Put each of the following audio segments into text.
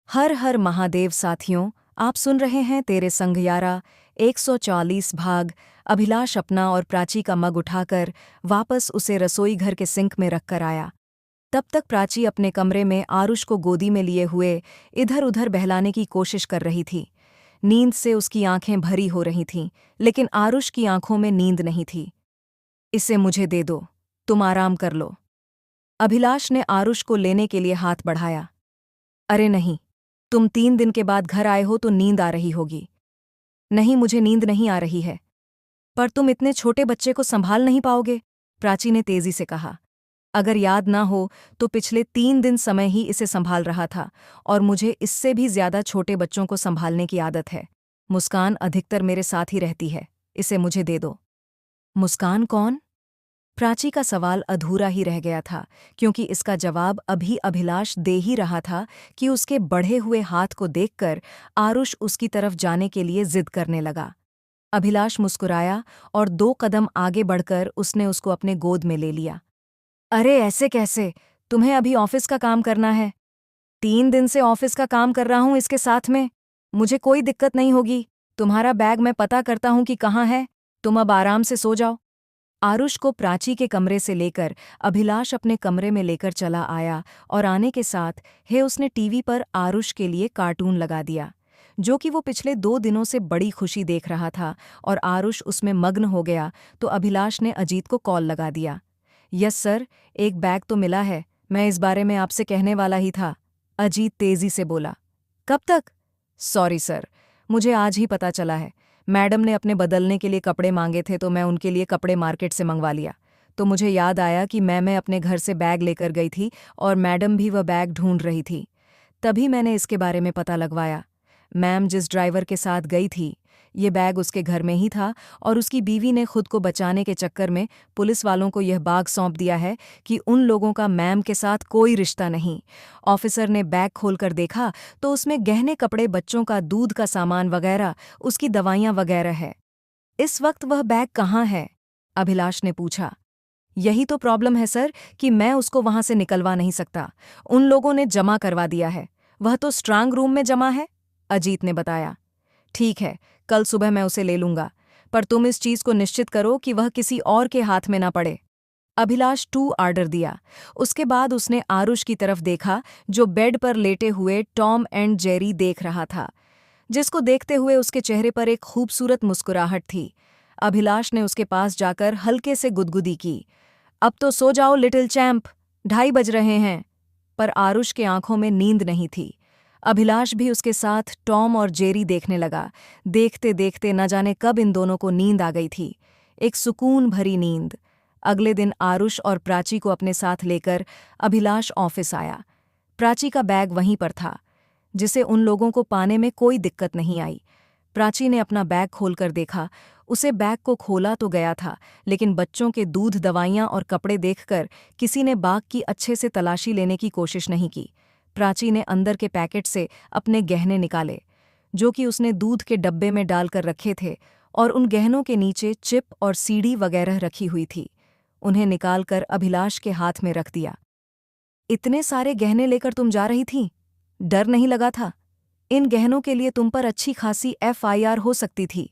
हर हर महादेव साथियों, आप सुन रहे हैं तेरे संग यारा 140 भाग। अभिलाष अपना और प्राची का मग उठाकर वापस उसे रसोई घर के सिंक में रखकर आया। तब तक प्राची अपने कमरे में आरुष को गोदी में लिए हुए इधर उधर बहलाने की कोशिश कर रही थी। नींद से उसकी आंखें भरी हो रही थीं, लेकिन आरुष की आंखों में नींद नहीं थी। इसे मुझे दे दो, तुम आराम कर लो। अभिलाष ने आरुष को लेने के लिए हाथ बढ़ाया। अरे नहीं, तुम 3 दिन के बाद घर आए हो तो नींद आ रही होगी। नहीं, मुझे नींद नहीं आ रही है। पर तुम इतने छोटे बच्चे को संभाल नहीं पाओगे, प्राची ने तेजी से कहा। अगर याद ना हो तो पिछले 3 दिन समय ही इसे संभाल रहा था, और मुझे इससे भी ज्यादा छोटे बच्चों को संभालने की आदत है। मुस्कान अधिकतर मेरे साथ ही रहती है, इसे मुझे दे दो। मुस्कान कौन? प्राची का सवाल अधूरा ही रह गया था, क्योंकि इसका जवाब अभी अभिलाष दे ही रहा था कि उसके बढ़े हुए हाथ को देखकर आरुष उसकी तरफ जाने के लिए जिद करने लगा। अभिलाष मुस्कुराया और 2 कदम आगे बढ़कर उसने उसको अपने गोद में ले लिया। अरे ऐसे कैसे? तुम्हें अभी ऑफिस का काम करना है। 3 दिन से ऑफिस का काम कर रहा हूं इसके साथ में। मुझे कोई दिक्कत नहीं होगी। तुम्हारा बैग मैं पता करता हूं कि कहाँ है। तुम अब आराम से सो जाओ। आरुष को प्राची के कमरे से लेकर अभिलाष अपने कमरे में लेकर चला आया, और आने के साथ उसने टीवी पर आरुष के लिए कार्टून लगा दिया, जो कि वो पिछले 2 दिनों से बड़ी खुशी देख रहा था। और आरुष उसमें मग्न हो गया तो अभिलाष ने अजीत को कॉल लगा दिया। यस सर, एक बैग तो मिला है, मैं इस बारे में आपसे कहने वाला ही था, अजीत तेजी से बोला। कब तक? सॉरी सर, मुझे आज ही पता चला है। मैडम ने अपने बदलने के लिए कपड़े मांगे थे तो मैं उनके लिए कपड़े मार्केट से मंगवा लिया। तो मुझे याद आया कि मैं अपने घर से बैग लेकर गई थी और मैडम भी वह बैग ढूंढ रही थी। तभी मैंने इसके बारे में पता लगवाया। मैम जिस ड्राइवर के साथ गई थी, ये बैग उसके घर में ही था, और उसकी बीवी ने खुद को बचाने के चक्कर में पुलिस वालों को यह बाग सौंप दिया है कि उन लोगों का मैम के साथ कोई रिश्ता नहीं। ऑफिसर ने बैग खोलकर देखा तो उसमें गहने, कपड़े, बच्चों का दूध का सामान वगैरह, उसकी दवाइयां वगैरह है। इस वक्त वह बैग कहाँ है? अभिलाष ने पूछा। यही तो प्रॉब्लम है सर, कि मैं उसको वहां से निकलवा नहीं सकता। उन लोगों ने जमा करवा दिया है। वह तो स्ट्रांग रूम में जमा है, अजीत ने बताया। ठीक है, कल सुबह मैं उसे ले लूंगा, पर तुम इस चीज को निश्चित करो कि वह किसी और के हाथ में ना पड़े। अभिलाष 2 ऑर्डर दिया। उसके बाद उसने आरुष की तरफ देखा, जो बेड पर लेटे हुए टॉम एंड जेरी देख रहा था, जिसको देखते हुए उसके चेहरे पर एक खूबसूरत मुस्कुराहट थी। अभिलाष ने उसके पास जाकर हल्के से गुदगुदी की। अब तो सो जाओ लिटिल चैंप, 2:30 बज रहे हैं। पर आरुष के आंखों में नींद नहीं थी। अभिलाष भी उसके साथ टॉम और जेरी देखने लगा। देखते देखते न जाने कब इन दोनों को नींद आ गई थी, एक सुकून भरी नींद। अगले दिन आरुष और प्राची को अपने साथ लेकर अभिलाष ऑफिस आया। प्राची का बैग वहीं पर था, जिसे उन लोगों को पाने में कोई दिक्कत नहीं आई। प्राची ने अपना बैग खोलकर देखा। उसे बैग को खोला तो गया था, लेकिन बच्चों के दूध, दवाइयां और कपड़े देखकर किसी ने बैग की अच्छे से तलाशी लेने की कोशिश नहीं की। प्राची ने अंदर के पैकेट से अपने गहने निकाले, जो कि उसने दूध के डब्बे में डालकर रखे थे, और उन गहनों के नीचे चिप और सीडी वगैरह रखी हुई थी। उन्हें निकालकर अभिलाष के हाथ में रख दिया। इतने सारे गहने लेकर तुम जा रही थी? डर नहीं लगा था? इन गहनों के लिए तुम पर अच्छी खासी FIR हो सकती थी,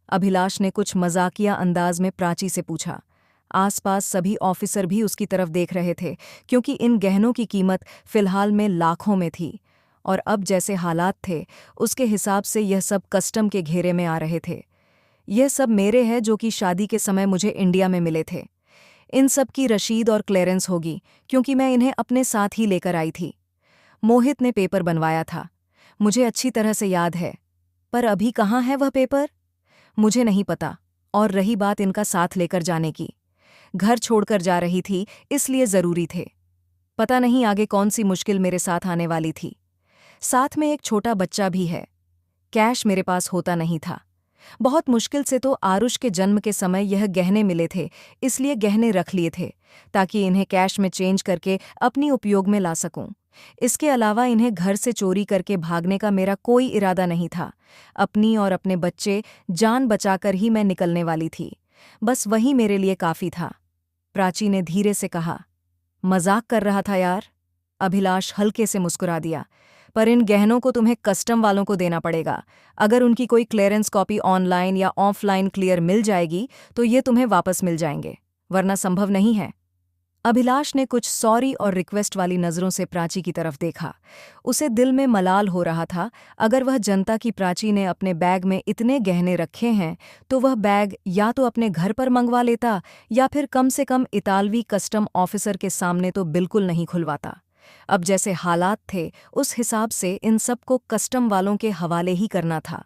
अभिलाष ने कुछ मजाकिया अंदाज में प्राची से पूछा। आसपास सभी ऑफिसर भी उसकी तरफ देख रहे थे, क्योंकि इन गहनों की कीमत फिलहाल में लाखों में थी, और अब जैसे हालात थे उसके हिसाब से यह सब कस्टम के घेरे में आ रहे थे। यह सब मेरे हैं, जो कि शादी के समय मुझे इंडिया में मिले थे। इन सब की रशीद और क्लियरेंस होगी, क्योंकि मैं इन्हें अपने साथ ही लेकर आई थी। मोहित ने पेपर बनवाया था, मुझे अच्छी तरह से याद है। पर अभी कहाँ है वह पेपर? मुझे नहीं पता। और रही बात इनका साथ लेकर जाने की, घर छोड़कर जा रही थी, इसलिए जरूरी थे। पता नहीं आगे कौन सी मुश्किल मेरे साथ आने वाली थी। साथ में एक छोटा बच्चा भी है। कैश मेरे पास होता नहीं था। बहुत मुश्किल से तो आरुष के जन्म के समय यह गहने मिले थे, इसलिए गहने रख लिए थे, ताकि इन्हें कैश में चेंज करके अपनी उपयोग में ला सकूं। इसके अलावा इन्हें घर से चोरी करके भागने का मेरा कोई इरादा नहीं था। अपनी और अपने बच्चे जान बचाकर ही मैं निकलने वाली थी। बस वही मेरे लिए काफी था, प्राची ने धीरे से कहा। मजाक कर रहा था यार, अभिलाष हल्के से मुस्कुरा दिया। पर इन गहनों को तुम्हें कस्टम वालों को देना पड़ेगा। अगर उनकी कोई क्लियरेंस कॉपी ऑनलाइन या ऑफलाइन क्लियर मिल जाएगी तो ये तुम्हें वापस मिल जाएंगे, वरना संभव नहीं है। अभिलाष ने कुछ सॉरी और रिक्वेस्ट वाली नज़रों से प्राची की तरफ देखा। उसे दिल में मलाल हो रहा था, अगर वह जनता की प्राची ने अपने बैग में इतने गहने रखे हैं तो वह बैग या तो अपने घर पर मंगवा लेता या फिर कम से कम इतालवी कस्टम ऑफिसर के सामने तो बिल्कुल नहीं खुलवाता। अब जैसे हालात थे उस हिसाब से इन सब को कस्टम वालों के हवाले ही करना था।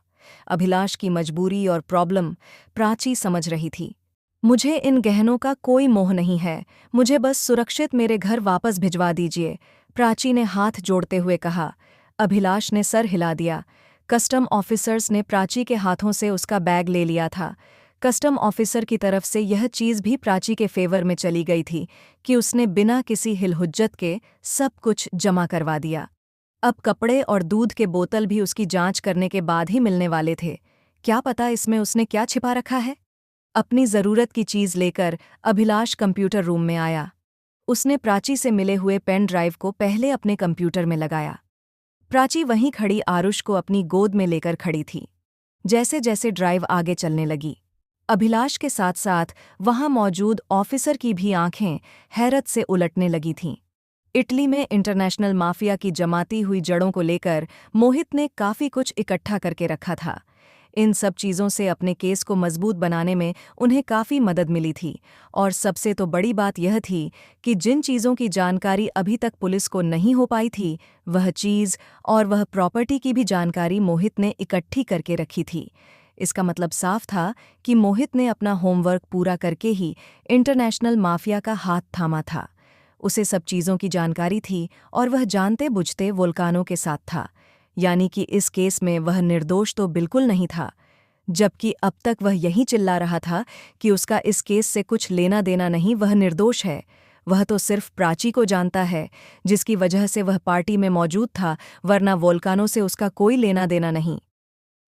अभिलाष की मजबूरी और प्रॉब्लम प्राची समझ रही थी। मुझे इन गहनों का कोई मोह नहीं है, मुझे बस सुरक्षित मेरे घर वापस भिजवा दीजिए, प्राची ने हाथ जोड़ते हुए कहा। अभिलाष ने सर हिला दिया। कस्टम ऑफिसर्स ने प्राची के हाथों से उसका बैग ले लिया था। कस्टम ऑफिसर की तरफ से यह चीज़ भी प्राची के फेवर में चली गई थी कि उसने बिना किसी हिलहुज्जत के सब कुछ जमा करवा दिया। अब कपड़े और दूध के बोतल भी उसकी जांच करने के बाद ही मिलने वाले थे। क्या पता इसमें उसने क्या छिपा रखा है। अपनी ज़रूरत की चीज़ लेकर अभिलाष कंप्यूटर रूम में आया। उसने प्राची से मिले हुए पेन ड्राइव को पहले अपने कंप्यूटर में लगाया। प्राची वहीं खड़ी आरुष को अपनी गोद में लेकर खड़ी थी। जैसे जैसे ड्राइव आगे चलने लगी, अभिलाष के साथ साथ वहां मौजूद ऑफिसर की भी आंखें हैरत से उलटने लगी थीं। इटली में इंटरनेशनल माफिया की जमाती हुई जड़ों को लेकर मोहित ने काफ़ी कुछ इकट्ठा करके रखा था। इन सब चीज़ों से अपने केस को मजबूत बनाने में उन्हें काफ़ी मदद मिली थी, और सबसे तो बड़ी बात यह थी कि जिन चीज़ों की जानकारी अभी तक पुलिस को नहीं हो पाई थी, वह चीज़ और वह प्रॉपर्टी की भी जानकारी मोहित ने इकट्ठी करके रखी थी। इसका मतलब साफ था कि मोहित ने अपना होमवर्क पूरा करके ही इंटरनेशनल माफिया का हाथ थामा था। उसे सब चीज़ों की जानकारी थी और वह जानते बुझते वोल्कानो के साथ था, यानी कि इस केस में वह निर्दोष तो बिल्कुल नहीं था। जबकि अब तक वह यही चिल्ला रहा था कि उसका इस केस से कुछ लेना देना नहीं, वह निर्दोष है। वह तो सिर्फ प्राची को जानता है, जिसकी वजह से वह पार्टी में मौजूद था, वरना वोल्कानो से उसका कोई लेना देना नहीं।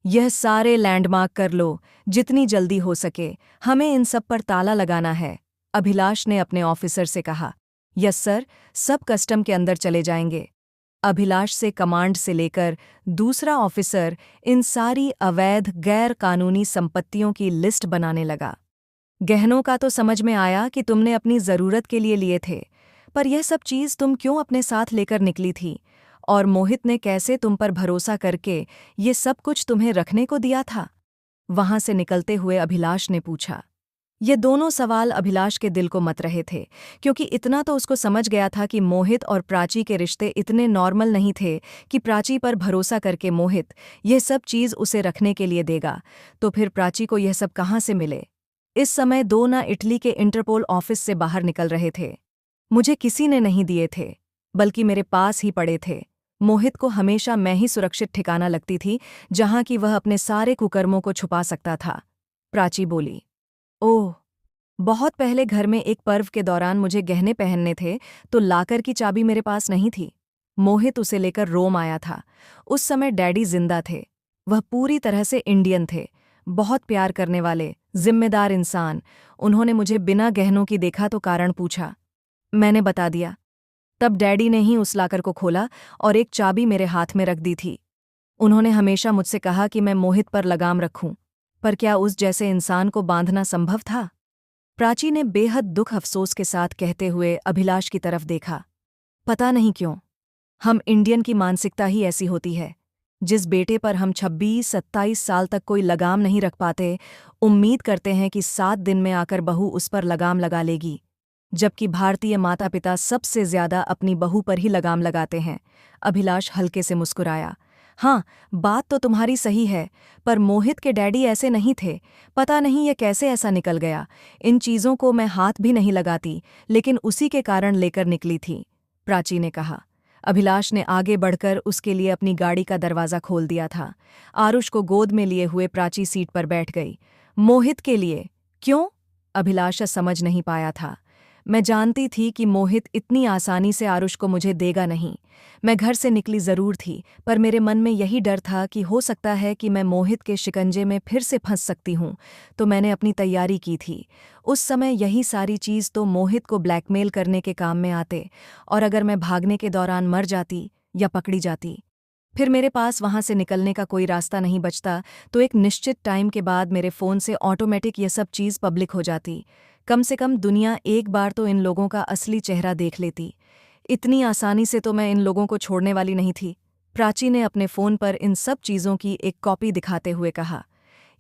यह सारे लैंडमार्क कर लो, जितनी जल्दी हो सके, हमें इन सब पर ताला लगाना है, अभिलाष ने अपने ऑफिसर से कहा। यस सर, सब कस्टम के अंदर चले जाएंगे। अभिलाष से कमांड से लेकर दूसरा ऑफिसर इन सारी अवैध गैर कानूनी संपत्तियों की लिस्ट बनाने लगा। गहनों का तो समझ में आया कि तुमने अपनी ज़रूरत के लिए लिए थे, पर यह सब चीज़ तुम क्यों अपने साथ लेकर निकली थी, और मोहित ने कैसे तुम पर भरोसा करके ये सब कुछ तुम्हें रखने को दिया था? वहां से निकलते हुए अभिलाष ने पूछा। ये दोनों सवाल अभिलाष के दिल को मत रहे थे, क्योंकि इतना तो उसको समझ गया था कि मोहित और प्राची के रिश्ते इतने नॉर्मल नहीं थे कि प्राची पर भरोसा करके मोहित यह सब चीज़ उसे रखने के लिए देगा, तो फिर प्राची को यह सब कहाँ से मिले। इस समय दो ना इटली के इंटरपोल ऑफिस से बाहर निकल रहे थे। मुझे किसी ने नहीं दिए थे, बल्कि मेरे पास ही पड़े थे। मोहित को हमेशा मैं ही सुरक्षित ठिकाना लगती थी, जहां कि वह अपने सारे कुकर्मों को छुपा सकता था, प्राची बोली। ओह, बहुत पहले घर में एक पर्व के दौरान मुझे गहने पहनने थे तो लाकर की चाबी मेरे पास नहीं थी। मोहित उसे लेकर रोम आया था। उस समय डैडी जिंदा थे। वह पूरी तरह से इंडियन थे, बहुत प्यार करने वाले, जिम्मेदार इंसान। उन्होंने मुझे बिना गहनों की देखा तो कारण पूछा। मैंने बता दिया। तब डैडी ने ही उस लाकर को खोला और एक चाबी मेरे हाथ में रख दी थी। उन्होंने हमेशा मुझसे कहा कि मैं मोहित पर लगाम रखूं, पर क्या उस जैसे इंसान को बांधना संभव था? प्राची ने बेहद दुख अफसोस के साथ कहते हुए अभिलाष की तरफ देखा। पता नहीं क्यों, हम इंडियन की मानसिकता ही ऐसी होती है। जिस बेटे पर हम 26-27 साल तक कोई लगाम नहीं रख पाते, उम्मीद करते हैं कि 7 दिन में आकर बहू उस पर लगाम लगा लेगी, जबकि भारतीय माता पिता सबसे ज्यादा अपनी बहू पर ही लगाम लगाते हैं। अभिलाष हल्के से मुस्कुराया। हाँ, बात तो तुम्हारी सही है, पर मोहित के डैडी ऐसे नहीं थे। पता नहीं ये कैसे ऐसा निकल गया। इन चीज़ों को मैं हाथ भी नहीं लगाती, लेकिन उसी के कारण लेकर निकली थी, प्राची ने कहा। अभिलाष ने आगे बढ़कर उसके लिए अपनी गाड़ी का दरवाज़ा खोल दिया था। आरुष को गोद में लिए हुए प्राची सीट पर बैठ गई। मोहित के लिए? क्यों? अभिलाष समझ नहीं पाया था। मैं जानती थी कि मोहित इतनी आसानी से आरुष को मुझे देगा नहीं। मैं घर से निकली जरूर थी, पर मेरे मन में यही डर था कि हो सकता है कि मैं मोहित के शिकंजे में फिर से फंस सकती हूँ, तो मैंने अपनी तैयारी की थी। उस समय यही सारी चीज़ तो मोहित को ब्लैकमेल करने के काम में आते, और अगर मैं भागने के दौरान मर जाती या पकड़ी जाती फिर मेरे पास वहां से निकलने का कोई रास्ता नहीं बचता तो एक निश्चित टाइम के बाद मेरे फ़ोन से ऑटोमेटिक ये सब चीज़ पब्लिक हो जाती। कम से कम दुनिया एक बार तो इन लोगों का असली चेहरा देख लेती। इतनी आसानी से तो मैं इन लोगों को छोड़ने वाली नहीं थी। प्राची ने अपने फ़ोन पर इन सब चीज़ों की एक कॉपी दिखाते हुए कहा।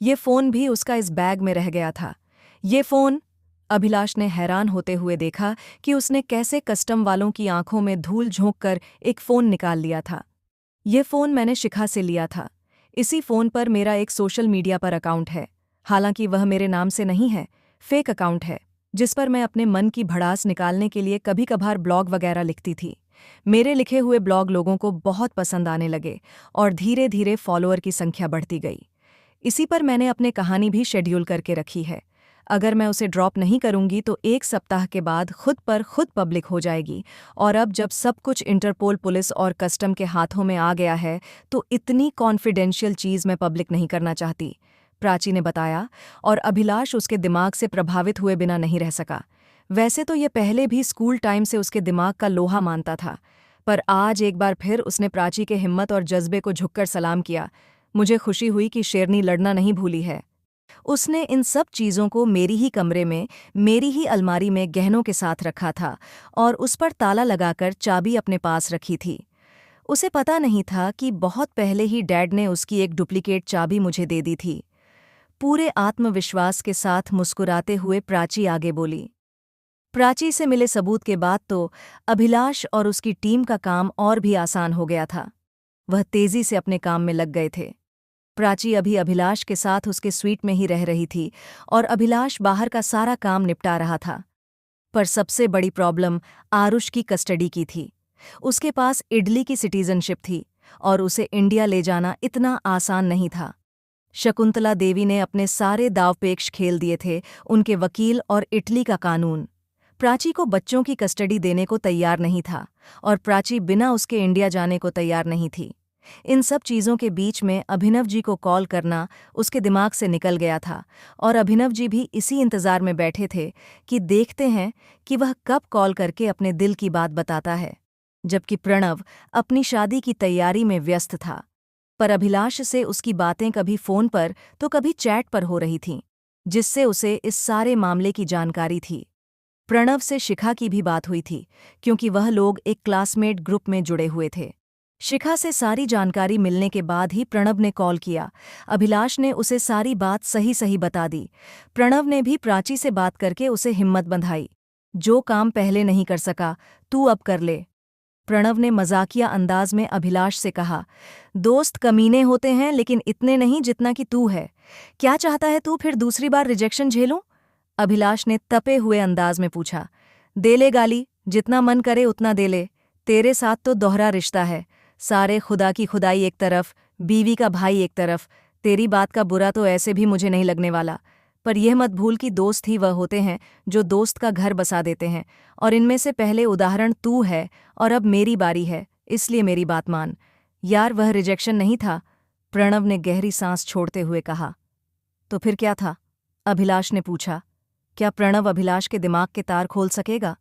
ये फ़ोन भी उसका इस बैग में रह गया था। ये फ़ोन? अभिलाष ने हैरान होते हुए देखा कि उसने कैसे कस्टम वालों की आंखों में धूल झोंक कर एक फ़ोन निकाल लिया था। ये फ़ोन मैंने शिखा से लिया था। इसी फ़ोन पर मेरा एक सोशल मीडिया पर अकाउंट है। हालांकि वह मेरे नाम से नहीं है, फेक अकाउंट है, जिस पर मैं अपने मन की भड़ास निकालने के लिए कभी कभार ब्लॉग वगैरह लिखती थी। मेरे लिखे हुए ब्लॉग लोगों को बहुत पसंद आने लगे और धीरे धीरे फॉलोअर की संख्या बढ़ती गई। इसी पर मैंने अपने कहानी भी शेड्यूल करके रखी है। अगर मैं उसे ड्रॉप नहीं करूंगी तो 1 सप्ताह के बाद खुद पर खुद पब्लिक हो जाएगी। और अब जब सब कुछ इंटरपोल पुलिस और कस्टम के हाथों में आ गया है तो इतनी कॉन्फिडेंशियल चीज़ मैं पब्लिक नहीं करना चाहती, प्राची ने बताया। और अभिलाष उसके दिमाग से प्रभावित हुए बिना नहीं रह सका। वैसे तो ये पहले भी स्कूल टाइम से उसके दिमाग का लोहा मानता था, पर आज एक बार फिर उसने प्राची के हिम्मत और जज्बे को झुककर सलाम किया। मुझे खुशी हुई कि शेरनी लड़ना नहीं भूली है। उसने इन सब चीज़ों को मेरी ही कमरे में, मेरी ही अलमारी में गहनों के साथ रखा था और उस पर ताला लगाकर चाबी अपने पास रखी थी। उसे पता नहीं था कि बहुत पहले ही डैड ने उसकी एक डुप्लीकेट चाबी मुझे दे दी थी। पूरे आत्मविश्वास के साथ मुस्कुराते हुए प्राची आगे बोली। प्राची से मिले सबूत के बाद तो अभिलाष और उसकी टीम का काम और भी आसान हो गया था। वह तेजी से अपने काम में लग गए थे। प्राची अभी अभिलाष के साथ उसके स्वीट में ही रह रही थी और अभिलाष बाहर का सारा काम निपटा रहा था। पर सबसे बड़ी प्रॉब्लम आरुष की कस्टडी की थी। उसके पास इटली की सिटीजनशिप थी और उसे इंडिया ले जाना इतना आसान नहीं था। शकुंतला देवी ने अपने सारे दावपेच खेल दिए थे, उनके वकील और इटली का कानून। प्राची को बच्चों की कस्टडी देने को तैयार नहीं था और प्राची बिना उसके इंडिया जाने को तैयार नहीं थी। इन सब चीज़ों के बीच में अभिनव जी को कॉल करना उसके दिमाग से निकल गया था और अभिनव जी भी इसी इंतज़ार में बैठे थे कि देखते हैं कि वह कब कॉल करके अपने दिल की बात बताता है। जबकि प्रणव अपनी शादी की तैयारी में व्यस्त था, पर अभिलाष से उसकी बातें कभी फ़ोन पर तो कभी चैट पर हो रही थीं, जिससे उसे इस सारे मामले की जानकारी थी। प्रणव से शिखा की भी बात हुई थी, क्योंकि वह लोग एक क्लासमेट ग्रुप में जुड़े हुए थे। शिखा से सारी जानकारी मिलने के बाद ही प्रणव ने कॉल किया। अभिलाष ने उसे सारी बात सही सही बता दी। प्रणव ने भी प्राची से बात करके उसे हिम्मत बंधाई। जो काम पहले नहीं कर सका, तू अब कर ले। प्रणव ने मजाकिया अंदाज में अभिलाष से कहा, दोस्त कमीने होते हैं लेकिन इतने नहीं जितना कि तू है। क्या चाहता है तू फिर दूसरी बार रिजेक्शन झेलूं? अभिलाष ने तपे हुए अंदाज में पूछा। दे ले गाली, जितना मन करे उतना दे ले। तेरे साथ तो दोहरा रिश्ता है। सारे खुदा की खुदाई एक तरफ, बीवी का भाई एक तरफ। तेरी बात का बुरा तो ऐसे भी मुझे नहीं लगने वाला, पर यह मत भूल कि दोस्त ही वह होते हैं जो दोस्त का घर बसा देते हैं, और इनमें से पहले उदाहरण तू है और अब मेरी बारी है, इसलिए मेरी बात मान। यार वह रिजेक्शन नहीं था, प्रणव ने गहरी सांस छोड़ते हुए कहा। तो फिर क्या था? अभिलाष ने पूछा। क्या प्रणव अभिलाष के दिमाग के तार खोल सकेगा?